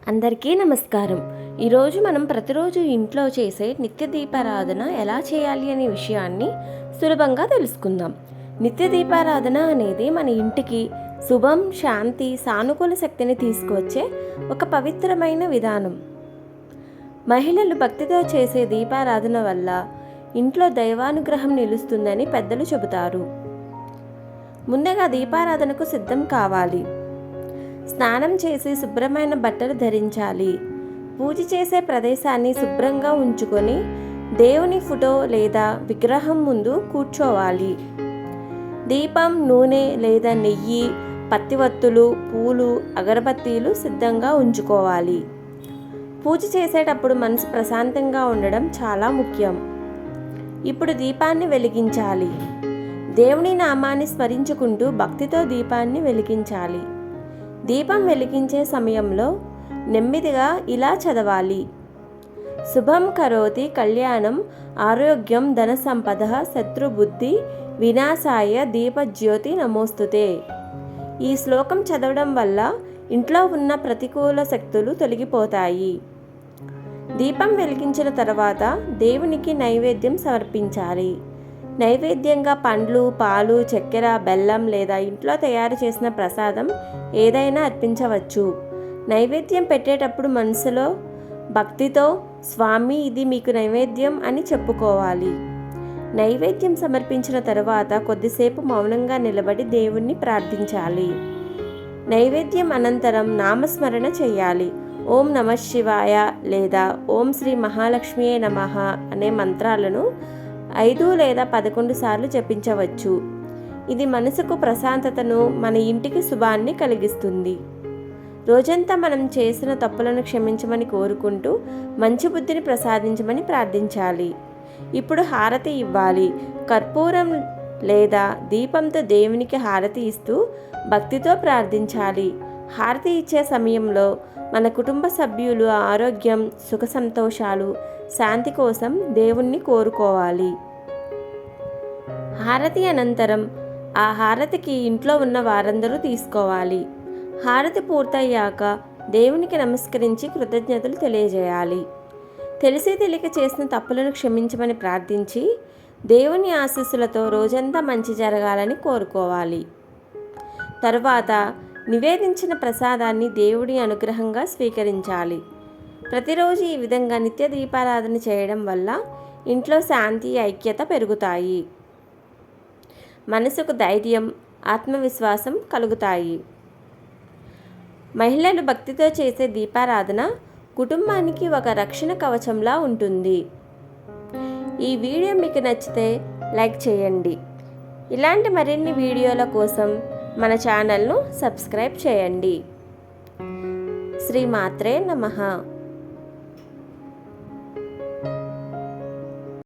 అందరికీ నమస్కారం. ఈరోజు మనం ప్రతిరోజు ఇంట్లో చేసే నిత్య దీపారాధన ఎలా చేయాలి అనే విషయాన్ని సులభంగా తెలుసుకుందాం. నిత్య దీపారాధన అనేది మన ఇంటికి శుభం, శాంతి, సానుకూల శక్తిని తీసుకువచ్చే ఒక పవిత్రమైన విధానం. మహిళలు భక్తితో చేసే దీపారాధన వల్ల ఇంట్లో దైవానుగ్రహం నిలుస్తుందని పెద్దలు చెబుతారు. ముందుగా దీపారాధనకు సిద్ధం కావాలి. స్నానం చేసి శుభ్రమైన బట్టలు ధరించాలి. పూజ చేసే ప్రదేశాన్ని శుభ్రంగా ఉంచుకొని దేవుని ఫోటో లేదా విగ్రహం ముందు కూర్చోవాలి. దీపం, నూనె లేదా నెయ్యి, పత్తివత్తులు, పూలు, అగరబత్తీలు సిద్ధంగా ఉంచుకోవాలి. పూజ చేసేటప్పుడు మనసు ప్రశాంతంగా ఉండడం చాలా ముఖ్యం. ఇప్పుడు దీపాన్ని వెలిగించాలి. దేవుని నామాన్ని స్మరించుకుంటూ భక్తితో దీపాన్ని వెలిగించాలి. దీపం వెలిగించే సమయంలో నెమ్మదిగా ఇలా చదవాలి: శుభం కరోతి కళ్యాణం ఆరోగ్యం ధన సంపద శత్రుబుద్ధి వినాశాయ దీపజ్యోతి నమోస్తుతే. ఈ శ్లోకం చదవడం వల్ల ఇంట్లో ఉన్న ప్రతికూల శక్తులు తొలగిపోతాయి. దీపం వెలిగించిన తర్వాత దేవునికి నైవేద్యం సమర్పించాలి. నైవేద్యంగా పండ్లు, పాలు, చక్కెర, బెల్లం లేదా ఇంట్లో తయారు చేసిన ప్రసాదం ఏదైనా అర్పించవచ్చు. నైవేద్యం పెట్టేటప్పుడు మనసులో భక్తితో స్వామి ఇది మీకు నైవేద్యం అని చెప్పుకోవాలి. నైవేద్యం సమర్పించిన తరువాత కొద్దిసేపు మౌనంగా నిలబడి దేవుణ్ణి ప్రార్థించాలి. నైవేద్యం అనంతరం నామస్మరణ చేయాలి. ఓం నమః శివాయ లేదా ఓం శ్రీ మహాలక్ష్మియే నమః అనే మంత్రాలను 5 లేదా 11 సార్లు జపించవచ్చు. ఇది మనసుకు ప్రశాంతతను, మన ఇంటికి శుభాన్ని కలిగిస్తుంది. రోజంతా మనం చేసిన తప్పులను క్షమించమని కోరుకుంటూ మంచి బుద్ధిని ప్రసాదించమని ప్రార్థించాలి. ఇప్పుడు హారతి ఇవ్వాలి. కర్పూరం లేదా దీపంతో దేవునికి హారతి ఇస్తూ భక్తితో ప్రార్థించాలి. హారతి ఇచ్చే సమయంలో మన కుటుంబ సభ్యులు ఆరోగ్యం, సుఖ సంతోషాలు, శాంతి కోసం దేవుణ్ణి కోరుకోవాలి. హారతి అనంతరం ఆ హారతికి ఇంట్లో ఉన్న వారందరూ తీసుకోవాలి. హారతి పూర్తయ్యాక దేవునికి నమస్కరించి కృతజ్ఞతలు తెలియజేయాలి. తెలిసి తెలియక చేసిన తప్పులను క్షమించమని ప్రార్థించి దేవుని ఆశీస్సులతో రోజంతా మంచి జరగాలని కోరుకోవాలి. తరువాత నివేదించిన ప్రసాదాన్ని దేవుడి అనుగ్రహంగా స్వీకరించాలి. ప్రతిరోజు ఈ విధంగా నిత్య దీపారాధన చేయడం వల్ల ఇంట్లో శాంతి, ఐక్యత పెరుగుతాయి. మనసుకు ధైర్యం, ఆత్మవిశ్వాసం కలుగుతాయి. మహిళలు భక్తితో చేసే దీపారాధన కుటుంబానికి ఒక రక్షణ కవచంలా ఉంటుంది. ఈ వీడియో మీకు నచ్చితే లైక్ చేయండి. ఇలాంటి మరిన్ని వీడియోల కోసం మన ఛానల్ను సబ్స్క్రైబ్ చేయండి. శ్రీమాత్రే నమః.